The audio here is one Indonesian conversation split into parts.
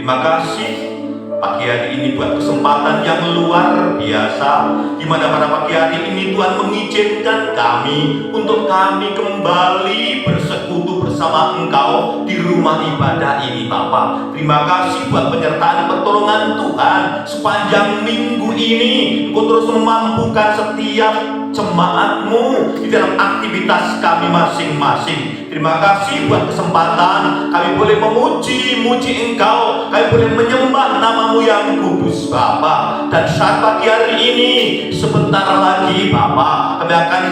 Terima kasih pagi hari ini buat kesempatan yang luar biasa, di mana pada pagi hari ini Tuhan mengizinkan kami untuk kami kembali bersekutu bersama Engkau di rumah ibadah ini, Bapa. Terima kasih buat penyertaan pertolongan Tuhan sepanjang minggu ini. Engkau terus memampukan setiap jemaat-Mu di dalam aktivitas kami masing-masing. Terima kasih buat kesempatan kami boleh memuji Engkau, kami boleh menyembah nama-Mu yang kudus, Bapa. Dan saat pagi hari ini, sebentar lagi, Bapa, kami akan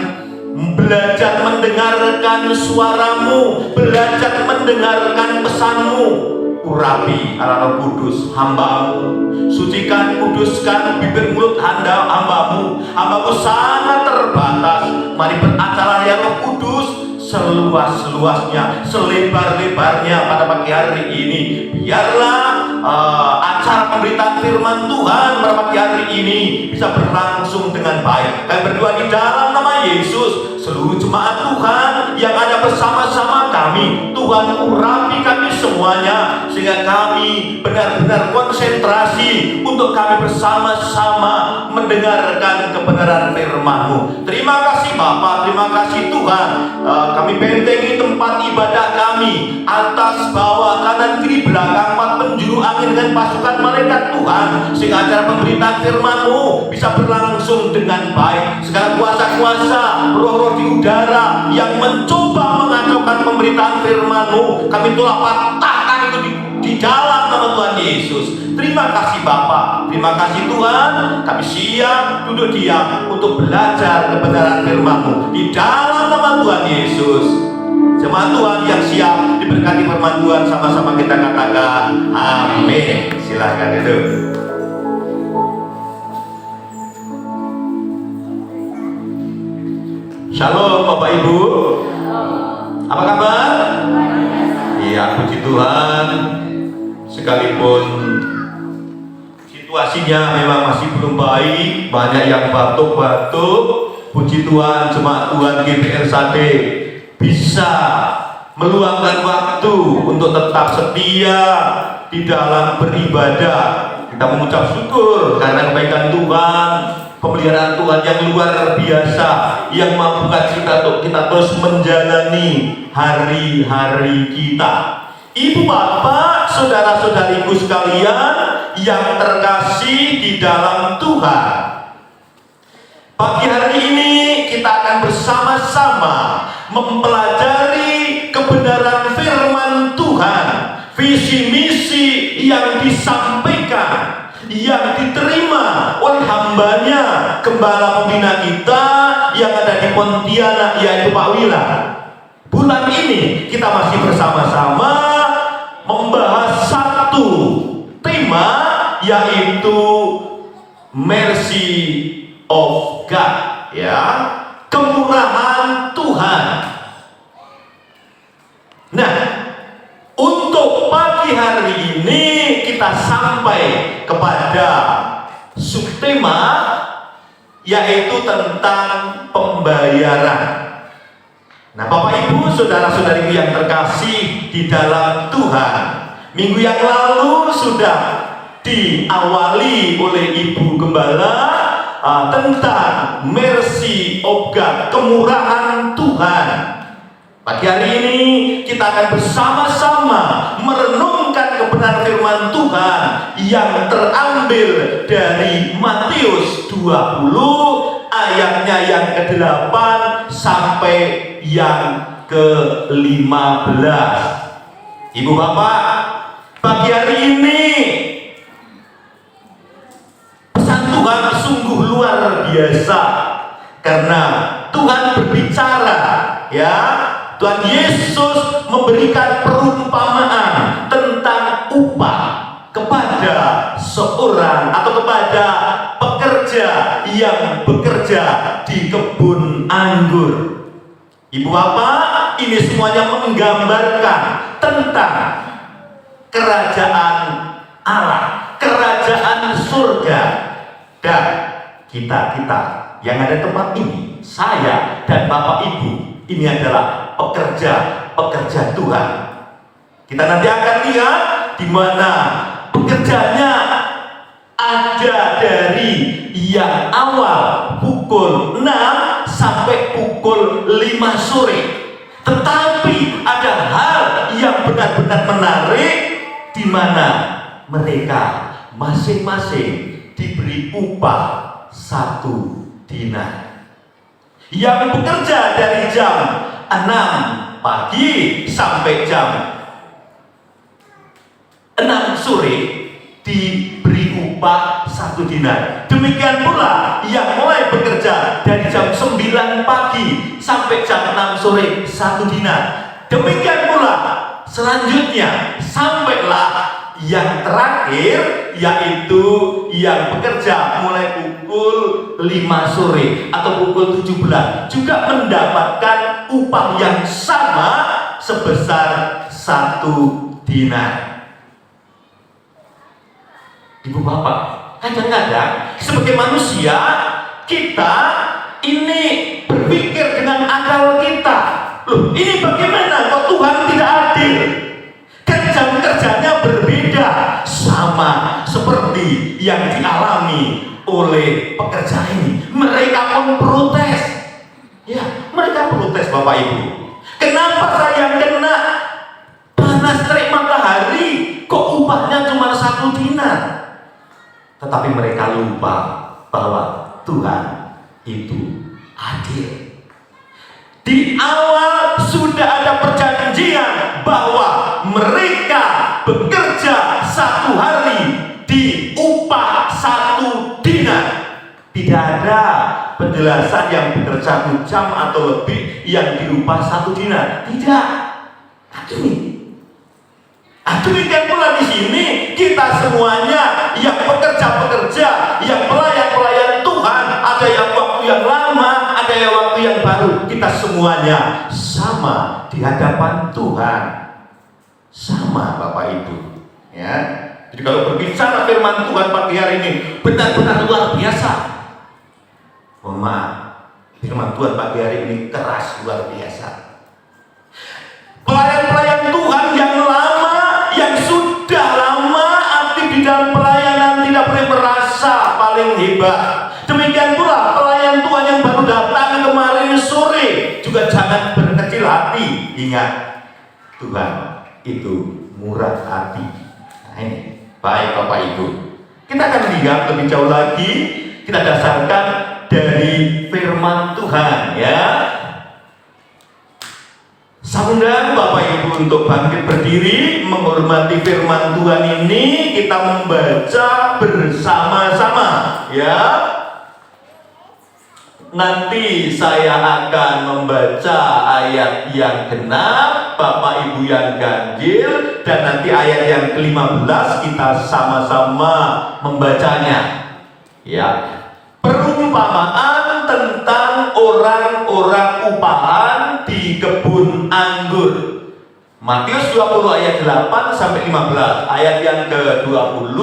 belajar mendengarkan suara-Mu, belajar mendengarkan pesan-Mu. Urapi Allah Roh Kudus hamba-Mu, sucikan, kuduskan bibir mulut hamba-Mu. Hamba-Mu sangat terbatas. Mari beracara ya Roh Kudus, seluas-luasnya, selebar-lebarnya pada pagi hari ini. Biarlah acara pemberitaan firman Tuhan pada pagi hari ini bisa berlangsung dengan baik. Kami berdoa di dalam nama Yesus. Seluruh jemaat Tuhan yang ada bersama-sama kami, Tuhan urapi kami semuanya, sehingga kami benar-benar konsentrasi untuk kami bersama-sama mendengarkan kebenaran firman-Mu. Terima kasih Bapa, terima kasih Tuhan. Kami bentengi tempat ibadah kami, atas, bawah, kanan, kiri, belakang, empat penjuru angin dengan pasukan malaikat Tuhan, sehingga acara pemberitaan firman-Mu bisa berlangsung dengan baik. Segala kuasa-kuasa, roh-roh di udara yang mencoba mengacaukan pemberitaan firman-Mu, kami telah patahkan itu di dalam nama Tuhan Yesus. Terima kasih Bapa, terima kasih Tuhan. Kami siap duduk diam untuk belajar kebenaran firman-Mu di dalam nama Tuhan Yesus. Jemaat Tuhan yang siap diberkati firman Tuhan, sama-sama kita katakan amin. Silakan itu. Shalom Bapak Ibu. Apa kabar? Iya, puji Tuhan. Sekalipun situasinya memang masih belum baik, banyak yang batuk-batuk, puji Tuhan jemaat Tuhan GBL Sade bisa meluangkan waktu untuk tetap setia di dalam beribadah. Kita mengucap syukur karena kebaikan Tuhan, pemeliharaan Tuhan yang luar biasa, yang mampukan kita untuk kita terus menjalani hari-hari kita. Ibu bapak, saudara-saudariku sekalian yang terkasih di dalam Tuhan, pagi hari ini kita akan bersama-sama mempelajari kebenaran firman Tuhan, visi misi yang disampaikan, yang diterima oleh hambanya, gembala pembina kita yang ada di Pontianak, yaitu Pak Wila. Bulan ini kita masih bersama-sama membahas satu tema, yaitu mercy of God, ya, kemurahan Tuhan. Nah, untuk pagi hari ini kita sampai kepada subtema, yaitu tentang pembayaran. Nah, Bapak Ibu, saudara-saudariku yang terkasih di dalam Tuhan, minggu yang lalu sudah diawali oleh Ibu Gembala tentang mercy of God, kemurahan Tuhan. Pagi hari ini kita akan bersama-sama merenungkan kebenaran firman Tuhan yang terambil dari Matius 20 ayatnya yang ke-8 sampai yang ke-15. Ibu bapak, pagi hari ini pesan Tuhan sungguh luar biasa, karena Tuhan berbicara, ya, Tuhan Yesus memberikan perumpamaan tentang upah kepada seorang atau kepada pekerja yang bekerja di kebun anggur. Ibu bapak, ini semuanya menggambarkan tentang kerajaan Allah, kerajaan surga. Dan kita yang ada tempat ini, saya dan Bapak Ibu, ini adalah pekerja Tuhan. Kita nanti akan lihat di mana bekerjanya ada dari yang awal pukul 6 sampai pukul 5 sore. Tetapi ada hal yang benar-benar menarik, di mana mereka masing-masing diberi upah 1 dinar. Yang bekerja dari jam 6 pagi sampai jam 6 sore diberi upah 1 dinar. Demikian pula yang mulai bekerja dari jam 9 pagi sampai jam 6 sore 1 dinar. Demikian pula selanjutnya sampailah yang terakhir, yaitu yang bekerja mulai pukul 5 sore atau pukul 17 juga mendapatkan upah yang sama sebesar 1 dinar. Ibu bapak, kadang-kadang sebagai manusia kita ini berpikir dengan akal kita, loh ini bagaimana kok Tuhan tidak adil? Kerjanya berbeda, sama seperti yang dialami oleh pekerja ini. Mereka pun protes. Ya, mereka protes Bapak Ibu. Kenapa saya kena panas terik matahari, kok upahnya cuma 1 dinar? Tetapi mereka lupa bahwa Tuhan itu adil. Di awal sudah ada perjanjian bahwa mereka bekerja 1 hari diupah 1 dinar. Tidak ada penjelasan yang bekerja 1 jam atau lebih yang diupah 1 dinar. Tidak. Demikian pula di sini kita semuanya yang pekerja-pekerja, yang pelayan-pelayan Tuhan, ada yang waktu yang lama, ada yang waktu yang baru, kita semuanya sama di hadapan Tuhan. Sama Bapak Ibu. Ya. Jadi kalau berbicara firman Tuhan pagi hari ini benar-benar luar biasa. Mohon maaf, firman Tuhan pagi hari ini keras luar biasa. Pelayan-pelayan Tuhan yang lama, yang sudah lama aktif di dalam pelayanan tidak boleh merasa paling hebat. Demikian pula pelayan Tuhan yang baru datang kemarin sore juga jangan berkecil hati. Ingat, Tuhan itu murah hati. Nah ini, baik Bapak Ibu. Kita akan lihat lebih jauh lagi. Kita dasarkan dari firman Tuhan, ya. Saya undang Bapak Ibu untuk bangkit berdiri menghormati firman Tuhan ini. Kita membaca bersama-sama, ya. Nanti saya akan membaca ayat yang genap, Bapak Ibu yang ganjil, dan nanti ayat yang ke-15 kita sama-sama membacanya. Ya. Perumpamaan tentang orang-orang upahan di kebun anggur. Matius 20 ayat 8 sampai 15. Ayat yang ke-20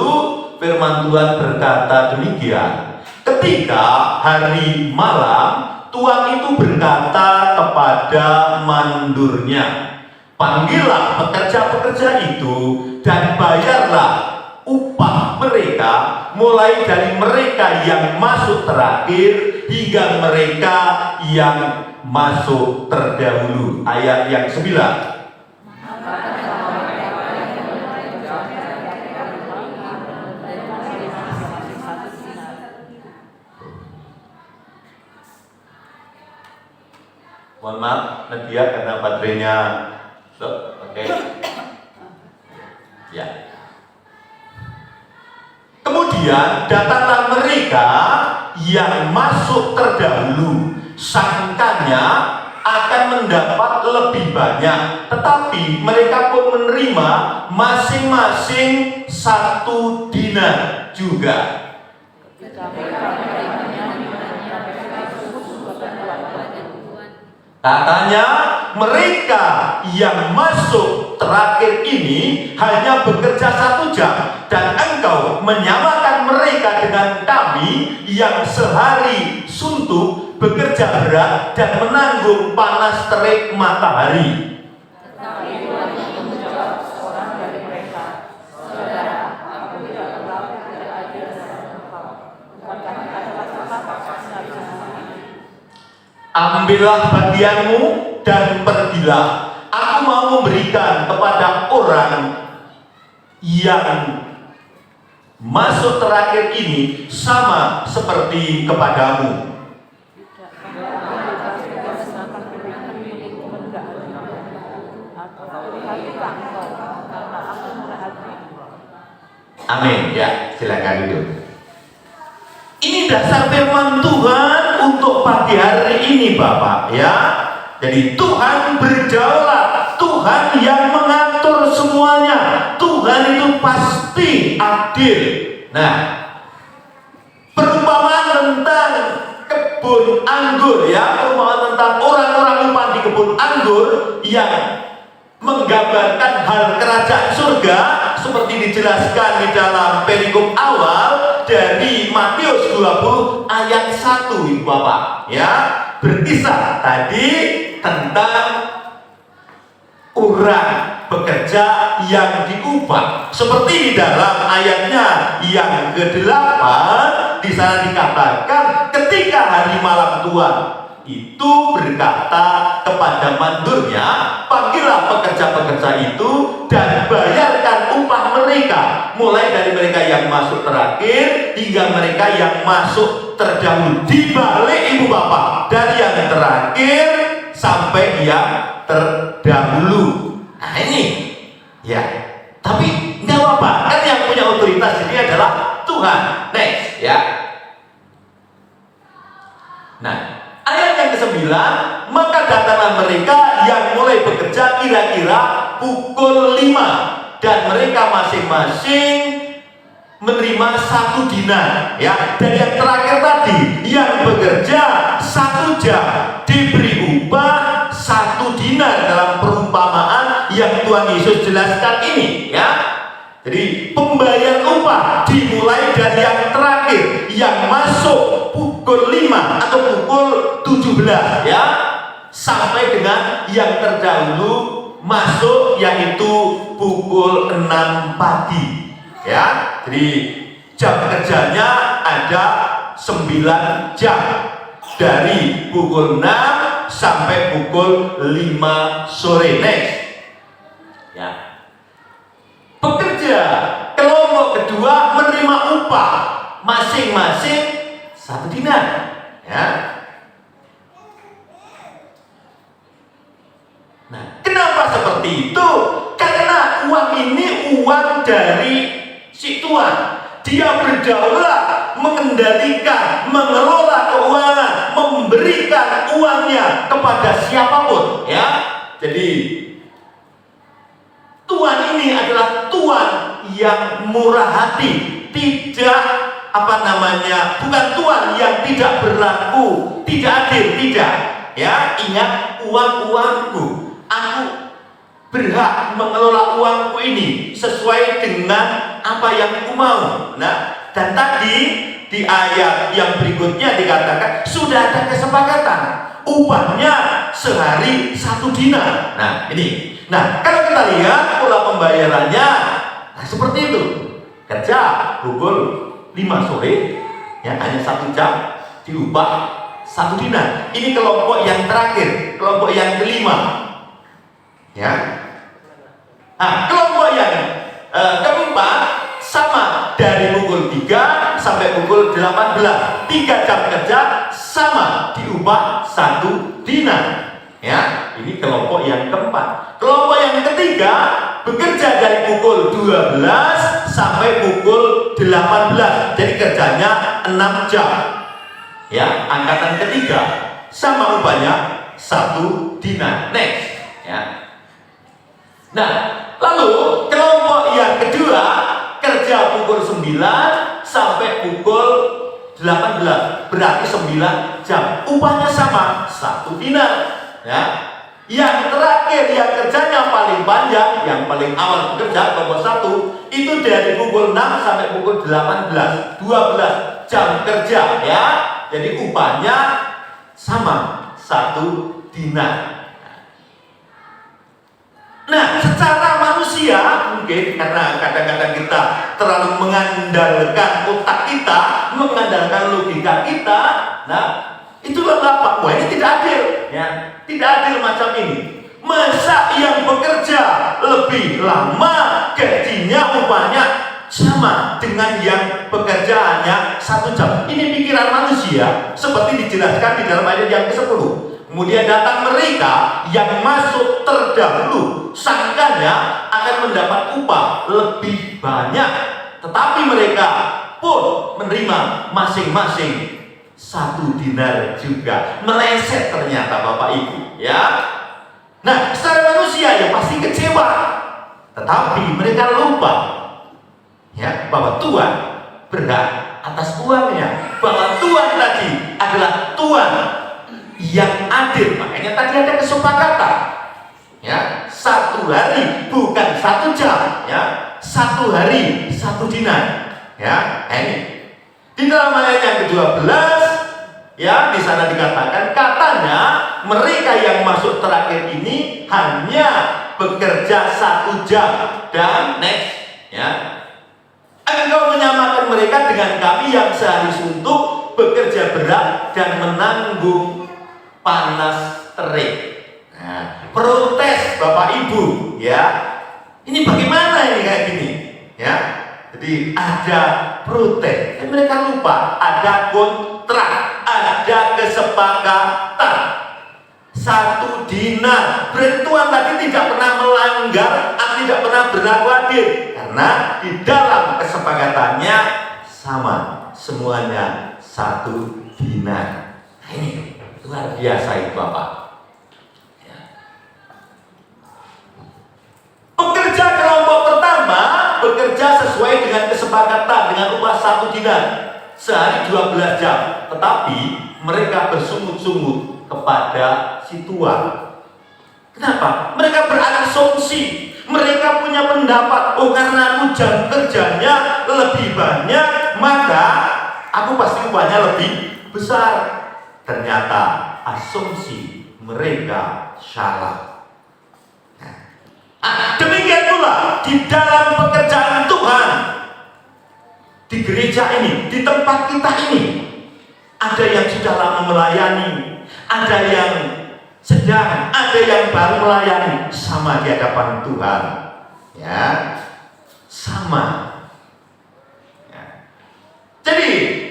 firman Tuhan berkata demikian. Ketika hari malam, tuan itu berkata kepada mandurnya, panggillah pekerja-pekerja itu dan bayarlah upah mereka, mulai dari mereka yang masuk terakhir hingga mereka yang masuk terdahulu. Ayat yang 9. Mohon maaf Nadia karena baterainya oke. Ya. Kemudian datanglah mereka yang masuk terdahulu, sangkanya akan mendapat lebih banyak, tetapi mereka pun menerima masing-masing 1 dinar juga. Katanya mereka yang masuk terakhir ini hanya bekerja 1 jam, dan engkau menyamakan mereka dengan kami yang sehari suntuk bekerja berat dan menanggung panas terik matahari. Ambillah bagianmu dan pergilah. Aku mau memberikan kepada orang yang masuk terakhir ini sama seperti kepadamu. Amin. Ya, silakan duduk. Ini dasar firman Tuhan untuk pagi hari ini, Bapak, ya. Jadi Tuhan berdaulat, Tuhan yang mengatur semuanya. Tuhan itu pasti adil. Nah, perumpamaan tentang kebun anggur, ya, perumpamaan tentang orang-orang umpan di kebun anggur yang menggambarkan hal kerajaan surga seperti dijelaskan di dalam perikop awal dari Matius 20 ayat 1, Ibu Bapak, ya, berkisah tadi tentang orang bekerja yang diubah. Seperti di dalam ayatnya yang ke-8 di sana dikatakan ketika hari malam Tuhan itu berkata kepada mandurnya, panggillah pekerja-pekerja itu dan bayarkan upah mereka, mulai dari mereka yang masuk terakhir hingga mereka yang masuk terdahulu. Dibalik, Ibu Bapak, dari yang terakhir sampai yang terdahulu. Nah ini, ya. Tapi nggak apa-apa, kan yang punya otoritas ini adalah Tuhan. Next, ya. Nah, ayat yang ke-9, maka datanglah mereka yang mulai bekerja kira-kira pukul 5 dan mereka masing-masing menerima 1 dinar, ya. Dan yang terakhir tadi yang bekerja 1 jam diberi upah 1 dinar dalam perumpamaan yang Tuhan Yesus jelaskan ini, ya. Jadi pembayaran upah dimulai dari yang terakhir yang masuk pukul 5 atau pukul 17, ya, sampai dengan yang terdahulu masuk yaitu pukul 6 pagi, ya. Jadi jam kerjanya ada 9 jam dari pukul 6 sampai pukul 5 sore. Next, ya. Pekerja kelompok kedua menerima upah masing-masing 1 dinar, ya. Nah, kenapa seperti itu? Karena uang ini uang dari si Tuhan. Dia berdaulat, mengendalikan, mengelola keuangan, memberikan uangnya kepada siapapun, ya. Jadi Tuhan ini adalah Tuhan yang murah hati, tidak bukan Tuhan yang tidak berlaku, tidak adil, tidak, ya. Ingat, uangku, aku berhak mengelola uangku ini sesuai dengan apa yang aku mau. Nah, dan tadi di ayat yang berikutnya dikatakan sudah ada kesepakatan, upahnya sehari 1 dinar. Nah, ini. Nah, kalau kita lihat pola pembayarannya, nah, seperti itu. Kerja pukul 5 sore, ya, hanya 1 jam, diubah 1 dinar. Ini kelompok yang terakhir, kelompok yang kelima, ya. Nah, kelompok yang keempat sama dari pukul 3 sampai pukul 18, 3 jam kerja sama diubah 1 dinar. Ya, ini kelompok yang keempat. Kelompok yang ketiga bekerja dari pukul 12 sampai pukul 18. Jadi kerjanya 6 jam. Ya, angkatan ketiga sama upahnya 1 dinar. Next, ya. Nah, lalu kelompok yang kedua kerja pukul 9 sampai pukul 18, berarti 9 jam. Upahnya sama 1 dinar. Ya, yang terakhir yang kerjanya paling panjang, yang paling awal bekerja kelompok 1 itu dari pukul 6 sampai pukul 18, 12 jam kerja, ya. Jadi upahnya sama 1 dinar. Nah, secara manusia mungkin karena kadang-kadang kita terlalu mengandalkan otak kita, mengandalkan logika kita, nah, Itulah Bapak. Wah, ini tidak adil, ya. Tidak adil macam ini. Masa yang bekerja lebih lama gajinya upahnya sama dengan yang bekerja hanya 1 jam? Ini pikiran manusia seperti dijelaskan di dalam ayat yang ke-10. Kemudian datang mereka yang masuk terdahulu, sangkanya akan mendapat upah lebih banyak, tetapi mereka pun menerima masing-masing 1 dinar juga. Meleset ternyata Bapak Ibu, ya. Nah, secara manusia ya pasti kecewa, tetapi mereka lupa, ya, bahwa Tuhan berhak atas uangnya, bahwa Tuhan tadi adalah Tuhan yang adil. Makanya tadi ada kesepakatan, ya, 1 hari bukan 1 jam, ya, 1 hari 1 dinar, ya. Ini di dalam ayat yang ke-12, ya, di sana dikatakan, katanya mereka yang masuk terakhir ini hanya bekerja 1 jam. Dan next, ya, engkau menyamakan mereka dengan kami yang sehari suntuk, bekerja berat dan menanggung panas terik. Nah, protes Bapak Ibu, ya. Ini bagaimana ini kayak gini, ya? Jadi ada protes. Dan mereka lupa ada kontrak, ada kesepakatan 1 dinar. Berarti Tuhan tadi tidak pernah melanggar, tidak pernah berlaku adil, karena di dalam kesepakatannya sama, semuanya 1 dinar. Nah, ini luar biasa itu Bapak. Ya. Pekerja kelompok pertama bekerja sesuai dengan kesepakatan dengan upah 1 dinar, sehari 12 jam, tetapi mereka bersungut-sungut kepada si tuan. Kenapa? Mereka berasumsi, mereka punya pendapat, oh karena aku jam kerjanya lebih banyak, maka aku pasti upahnya lebih besar. Ternyata asumsi mereka salah. Demikian pula di dalam pekerjaan Tuhan, di gereja ini, di tempat kita ini, ada yang sudah lama melayani, ada yang sedang, ada yang baru melayani, sama di hadapan Tuhan, ya, sama. Ya. Jadi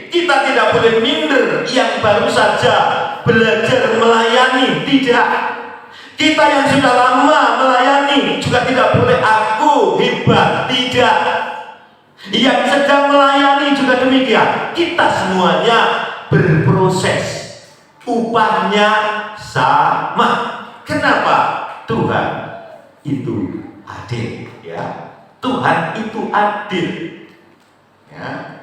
kita tidak boleh minder yang baru saja belajar melayani, tidak. Kita yang sudah lama melayani juga tidak boleh aku hebat, tidak. Yang sedang melayani juga demikian. Kita semuanya berproses, upahnya sama. Kenapa? Tuhan itu adil, ya. Tuhan itu adil, ya.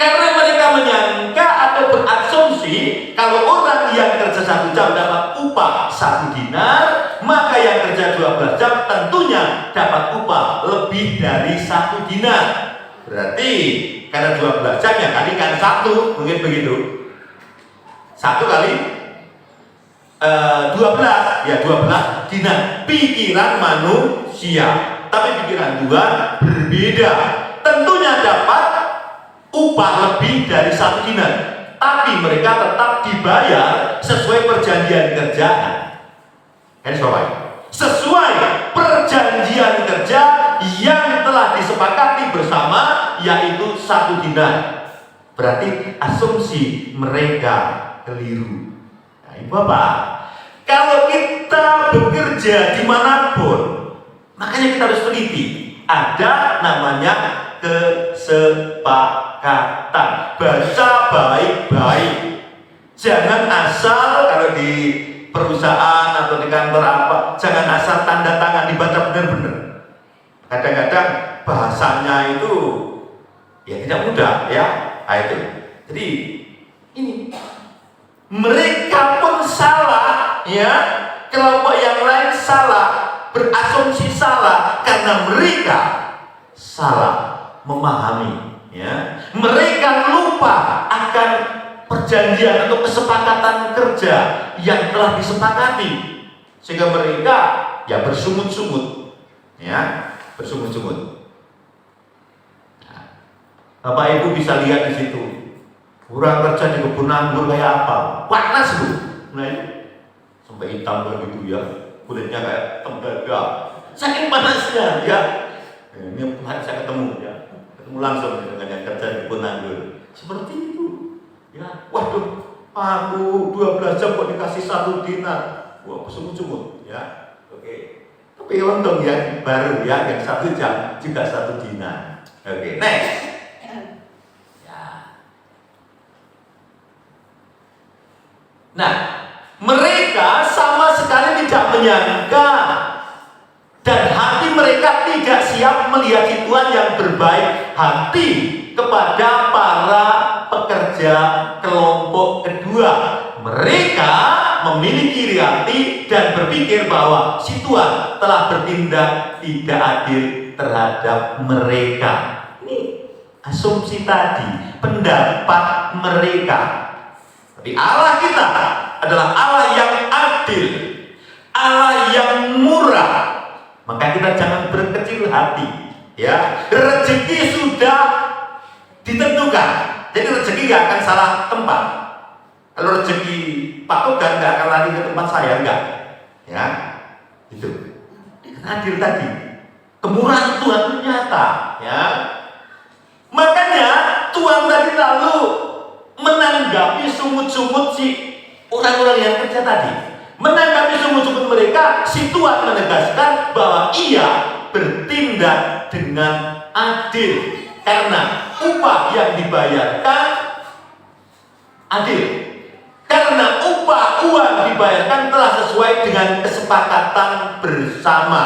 Karena mereka menyangka atau berasumsi kalau orang yang kerja 1 jam dapat upah 1 dinar, maka yang kerja 12 jam tentunya dapat upah lebih dari 1 dinar. Berarti karena 12 jam ya kalikan 1, mungkin begitu. 1 kali 12, ya 12 dinar. Pikiran manusia, tapi pikiran Tuhan berbeda. Tentunya dapat upah lebih dari 1 dinar, tapi mereka tetap dibayar sesuai perjanjian kerja. Sesuai perjanjian kerja yang telah disepakati bersama, yaitu 1 dinar. Berarti asumsi mereka keliru. Nah, Bapak, kalau kita bekerja dimanapun, makanya kita harus teliti. Ada namanya kesepakatan. Baca baik-baik. Jangan asal kalau di perusahaan atau di kantor apa, jangan asal tanda tangan, dibaca benar-benar. Kadang-kadang bahasanya itu ya tidak mudah, ya. Nah, itu. Jadi ini mereka pun salah, ya. Kelompok yang lain salah, berasumsi salah karena mereka salah memahami, ya. Mereka lupa akan perjanjian atau kesepakatan kerja yang telah disepakati, sehingga mereka ya bersungut-sungut, ya, bersungut-sungut. Nah, Bapak Ibu bisa lihat di situ Orang kerja di kebun anggur kayak apa? Panas bu. Nah itu sampai hitam begitu ya, kulitnya kayak tembaga. Saking panasnya ya. Ini saya ketemu ya, ketemu langsung dengan yang kerja di kebun anggur. Seperti itu. Ya, waduh, aku 12 jam kok dikasih 1 dinar. Wah, sumut-sumut ya. Oke. Tapi untung yang baru ya, yang 1 jam juga 1 dinar. Oke, next. Nah, mereka sama sekali tidak menyangka dan hati mereka tidak siap melihat Tuhan yang berbaik hati kepada para pekerja kelompok kedua. Mereka memiliki iri hati dan berpikir bahwa si Tuhan telah bertindak tidak adil terhadap mereka. Ini asumsi tadi, pendapat mereka. Tapi Allah kita adalah Allah yang adil, Allah yang murah. Maka kita jangan berkecil hati. Ya, rezeki sudah ditentukan. Jadi rezeki gak akan salah tempat. Kalau rezeki Pak Togan gak akan lari ke tempat saya, enggak. Ya, itu. Karena adil tadi. Kemurahan Tuhan itu nyata. Ya. Makanya Tuhan tadi lalu menanggapi sumut-sumut si orang-orang yang kerja tadi. Menanggapi sumut-sumut mereka, si Tuhan menegaskan bahwa ia bertindak dengan adil karena upah yang dibayarkan adil. Karena upah uang dibayarkan telah sesuai dengan kesepakatan bersama.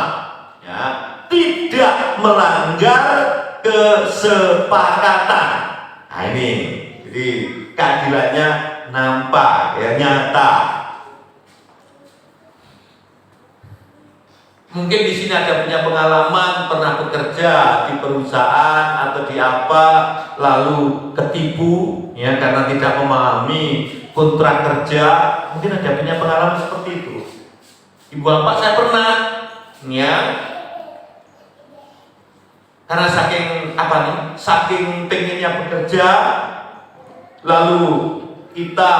Ya, tidak melanggar kesepakatan. Nah ini, jadi keadilannya nampak, ya, nyata. Mungkin di sini ada punya pengalaman pernah bekerja di perusahaan atau di apa, lalu ketipu, ya, karena tidak memahami kontrak kerja. Mungkin ada punya pengalaman seperti itu. Ibu bapak saya pernah, ya, karena saking pengennya bekerja, lalu kita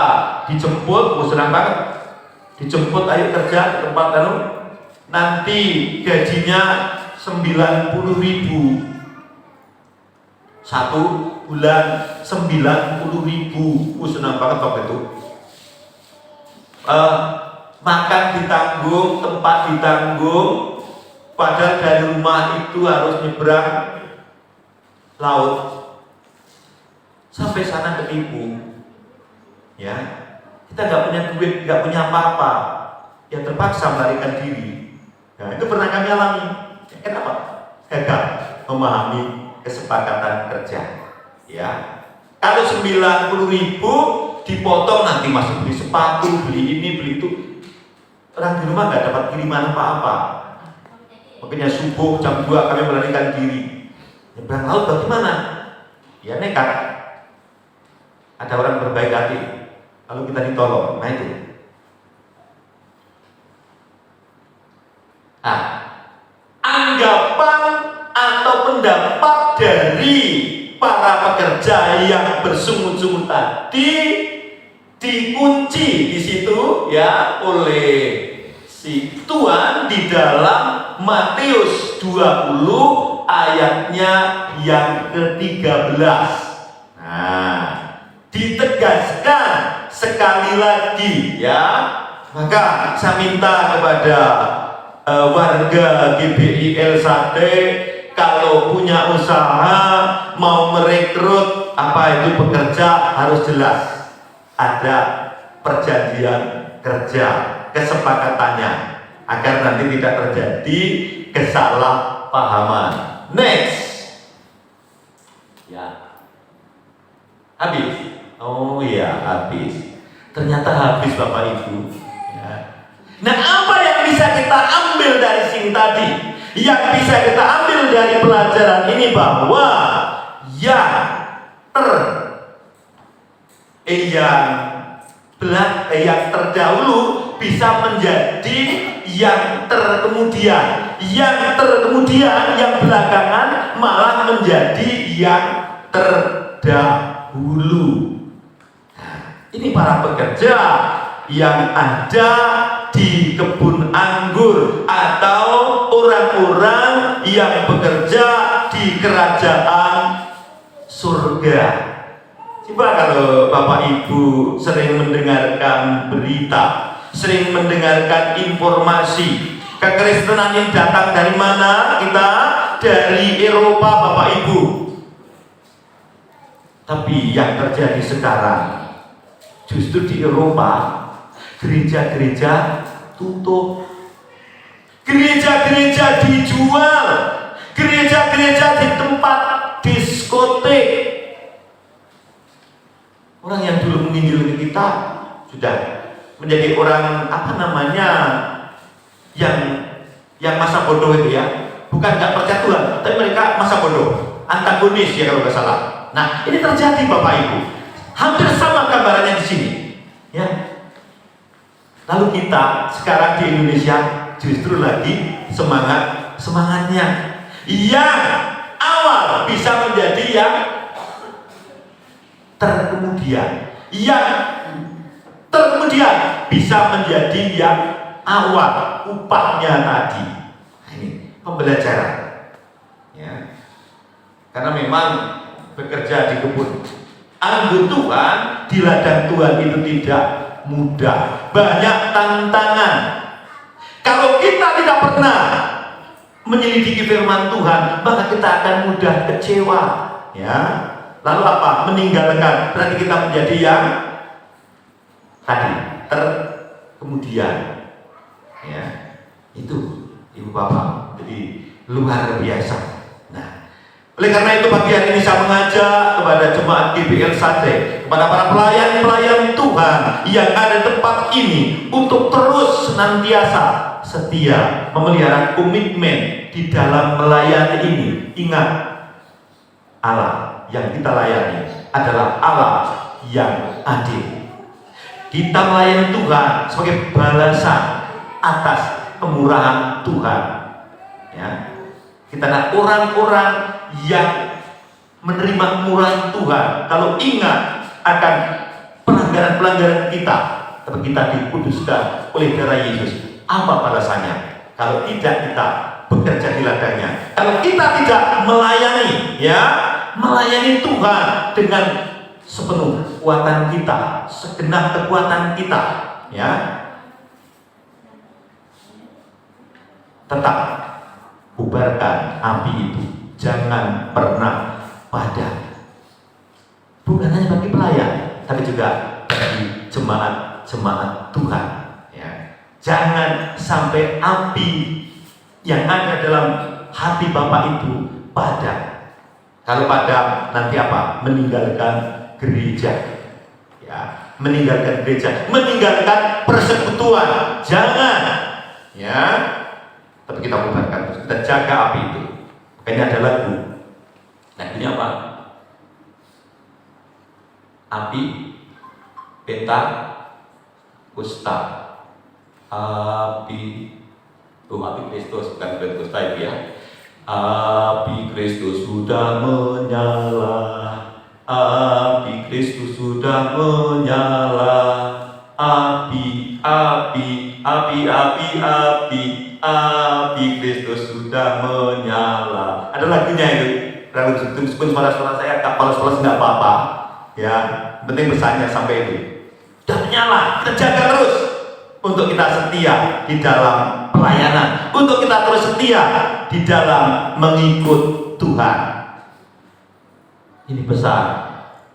dijemput, senang banget, dijemput ayo kerja ke tempat lalu, nanti gajinya 90.000 1 bulan, 90.000. Senang banget waktu itu. Makan ditanggung, tempat ditanggung, padahal dari rumah itu harus nyebrang laut. Sampai sana ketipu. Ya, kita nggak punya duit, nggak punya apa-apa, ya terpaksa melarikan diri. Nah, itu pernah kami alami. Kenapa? Gagal memahami kesepakatan kerja. Ya, kalau 90.000 dipotong, nanti masuk beli sepatu, beli ini, beli itu. Orang di rumah nggak dapat kiriman apa-apa. Makanya subuh jam 2 kami melarikan diri. Nyebrang laut bagaimana? Ya nekat. Ada orang berbaik hati, lalu kita ditolong. Nah itu. Nah, anggapan atau pendapat dari para pekerja yang bersungut-sungut tadi dikunci di situ, ya, oleh si Tuhan di dalam Matius 20 ayatnya yang ke-13. Nah, ditegaskan sekali lagi, ya. Maka saya minta kepada warga GBI Sade, kalau punya usaha mau merekrut itu pekerja, harus jelas ada perjanjian kerja, kesepakatannya, agar nanti tidak terjadi kesalahpahaman. Next. Ya. Habis. Oh iya, habis. Ternyata habis Bapak Ibu. Ya. Nah, apa yang bisa kita ambil dari sini tadi? Yang bisa kita ambil dari pelajaran ini bahwa yang terdahulu bisa menjadi yang terkemudian, yang belakangan malah menjadi yang terdahulu. Ini para pekerja yang ada di kebun anggur atau orang-orang yang bekerja di kerajaan surga. Coba kalau Bapak Ibu sering mendengarkan berita, sering mendengarkan informasi, kekristenan yang datang dari mana? Kita dari Eropa, Bapak Ibu. Tapi yang terjadi sekarang, justru di Eropa gereja-gereja tutup, gereja-gereja dijual, gereja-gereja di tempat diskotik. Orang yang dulu menginjil ke kita sudah menjadi orang yang masa bodoh itu ya, bukan nggak percaya Tuhan, tapi mereka masa bodoh, antagonis ya kalau nggak salah. Nah, ini terjadi Bapak Ibu, hampir sama gambarannya di sini, ya. Lalu kita sekarang di Indonesia justru lagi semangatnya yang awal bisa menjadi yang terkemudian, yang terkemudian bisa menjadi yang awal, upahnya tadi. Nah, ini pembelajaran, ya. Karena memang bekerja di kebun anggur Tuhan, di ladang Tuhan itu tidak mudah, banyak tantangan. Kalau kita tidak pernah menyelidiki firman Tuhan, maka kita akan mudah kecewa, ya. Lalu apa? Meninggalkan. Berarti kita menjadi yang tadi kemudian, ya. Itu Ibu Bapak, jadi luar biasa. Oleh karena itu pagi hari ini saya mengajak kepada jemaat GBL Sate, kepada para pelayan-pelayan Tuhan yang ada di tempat ini untuk terus senantiasa setia memelihara komitmen di dalam melayani ini. Ingat, Allah yang kita layani adalah Allah yang adil. Kita melayani Tuhan sebagai balasan atas kemurahan Tuhan, ya. Kita adalah orang-orang yang menerima kemurahan Tuhan. Kalau ingat akan pelanggaran-pelanggaran kita, tapi kita dikuduskan oleh darah Yesus. Apa balasannya? Kalau tidak kita bekerja di ladangnya, kalau kita tidak melayani, ya, melayani Tuhan dengan sepenuh kekuatan kita, segenap kekuatan kita, ya, tetap bubarkan api itu. Jangan pernah padam. Bukan hanya bagi pelayan, tapi juga bagi jemaat-jemaat Tuhan, ya. Jangan sampai api yang ada dalam hati Bapak itu padam. Kalau padam, nanti apa? Meninggalkan gereja, ya. Meninggalkan gereja, meninggalkan persekutuan. Jangan, ya. Tapi kita bubarkan, kita jaga api itu. Kayaknya ada lagu. Lagunya apa? Api Penta Kusta. Api Kristus, bukan Pentakosta itu ya. Api Kristus sudah menyala. Api Kristus sudah menyala. Api Kristus sudah menyala. Ada lagunya itu. Meskipun suara-suara saya polos-polos nggak apa-apa, ya. Penting pesannya sampai itu. Sudah menyala. Kita jaga terus untuk kita setia di dalam pelayanan, untuk kita terus setia di dalam mengikut Tuhan. Ini pesan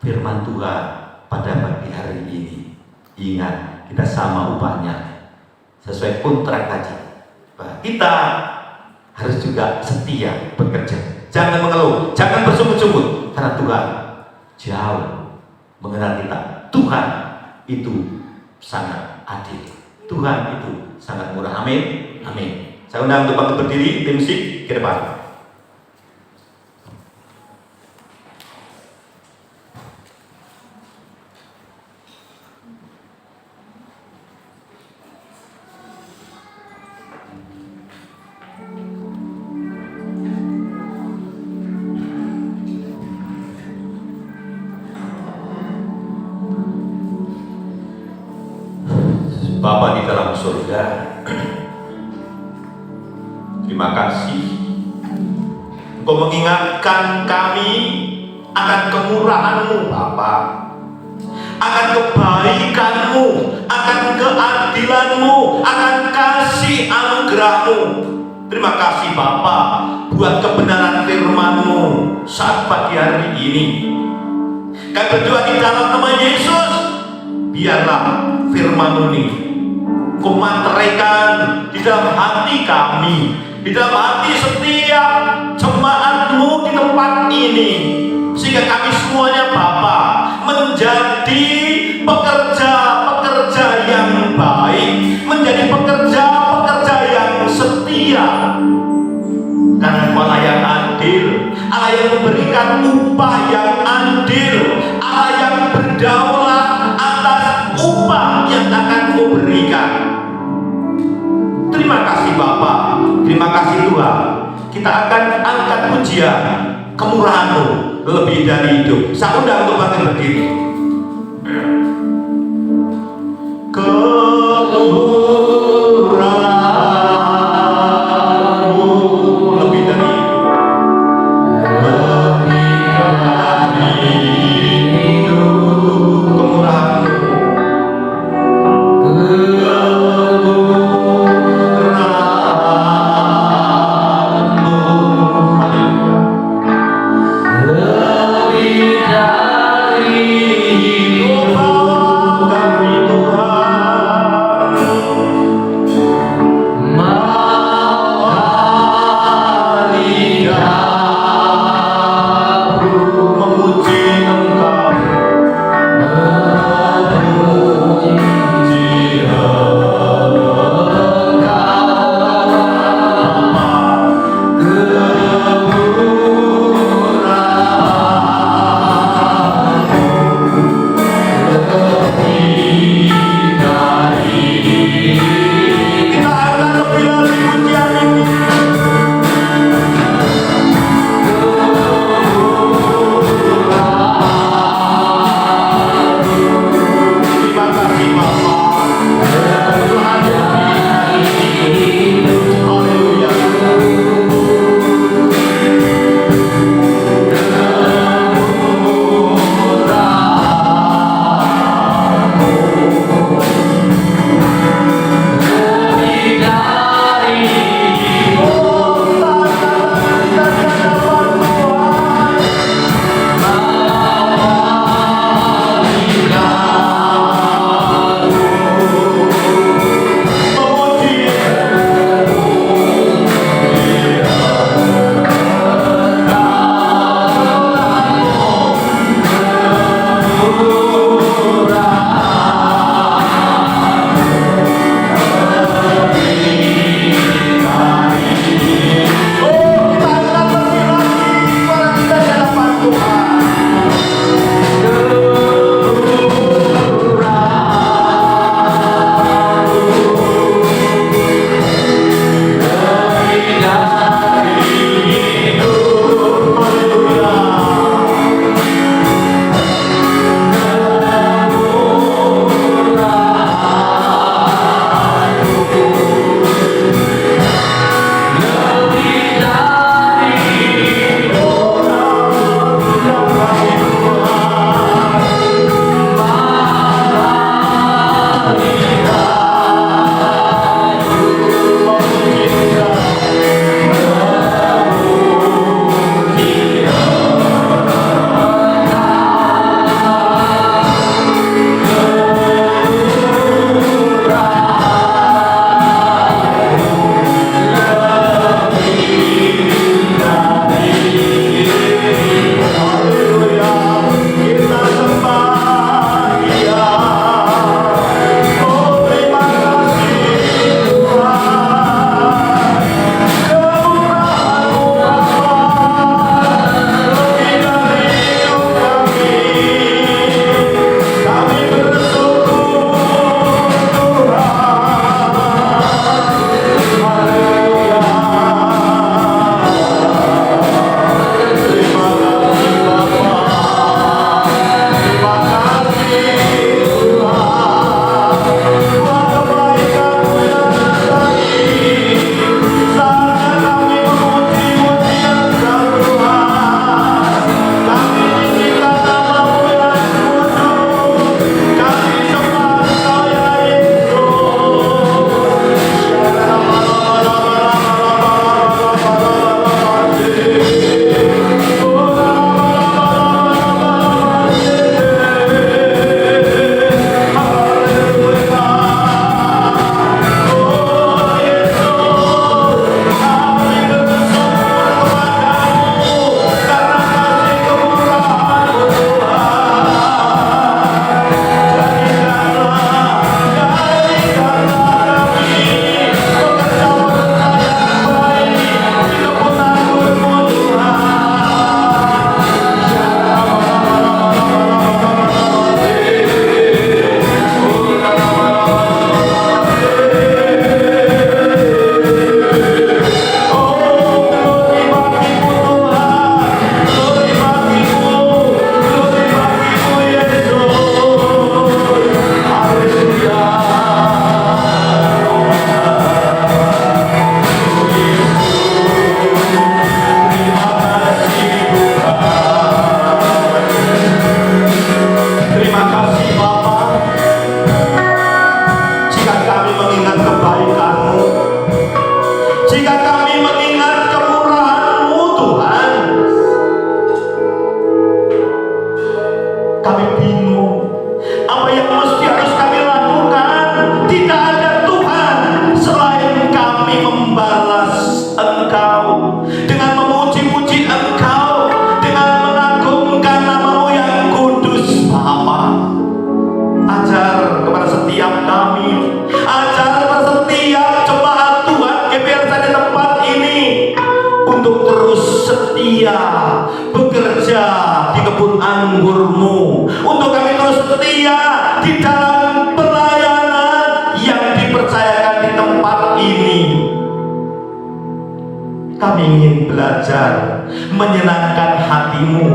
firman Tuhan pada pagi hari ini. Ingat, kita sama upahnya sesuai kontrak haji. Kita harus juga setia bekerja. Jangan mengeluh, jangan bersungut-sungut, karena Tuhan jauh mengenal kita. Tuhan itu sangat adil. Tuhan itu sangat murah. Amin. Amin. Saya undang untuk bangkit berdiri, tim musik ke depan. Bapa di dalam surga, terima kasih Engkau mengingatkan kami akan kemurahan-Mu Bapa, akan kebaikan-Mu, akan keadilan-Mu, akan kasih anugerah-Mu. Terima kasih Bapa buat kebenaran firman-Mu saat pagi hari ini. Kami berdoa di dalam nama Yesus, biarlah firman-Mu ini Kau manteraikan di dalam hati kami, di dalam hati setiap jemaat-Mu di tempat ini, sehingga kami semuanya Bapa menjadi pekerja-pekerja yang baik, menjadi pekerja-pekerja yang setia. Karena Allah yang adil, Allah yang memberikan upah yang adil, Allah yang berdaulat atas upah yang akan Kau berikan. Terima kasih Bapa, terima kasih Tuhan. Kita akan angkat pujian kemurahan-Mu lebih dari hidup. Saya undang untuk bangkit berdiri. Kemurahan-Mu lebih dari hidup, lebih dari hidup. Kemurahan-Mu, lebih dari Kami bingung apa yang mesti harus kami lakukan. Tidak ada Tuhan selain kami membalas Engkau dengan memuji-puji Engkau, dengan mengagungkan nama-Mu yang kudus. Bapa, ajar kepada setiap kami, ajar kepada setiap jemaat Tuhan GPR di tempat ini untuk terus setia bekerja di kebun anggur-Mu, untuk kami terus setia di dalam pelayanan yang dipercayakan di tempat ini. Kami ingin belajar menyenangkan hati-Mu.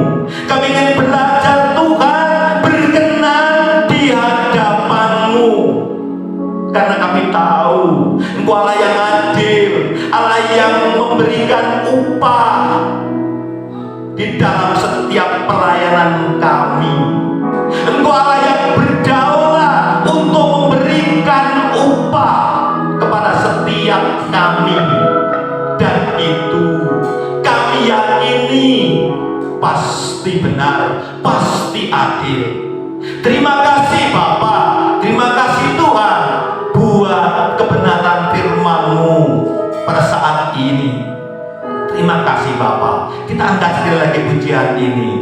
Kami ingin belajar Tuhan berkenan di hadapan-Mu, karena kami tahu Engkau Allah yang adil, Allah yang memberikan upah di dalam setiap pelayanan kami. Engkau Allah yang berdaulat untuk memberikan upah kepada setiap kami, dan itu kami yakini pasti benar, pasti adil. Terima kasih Bapa, terima kasih Tuhan buat kebenaran firman-Mu pada saat ini. Terima kasih Bapa. Kita angkat sekali lagi pujian ini.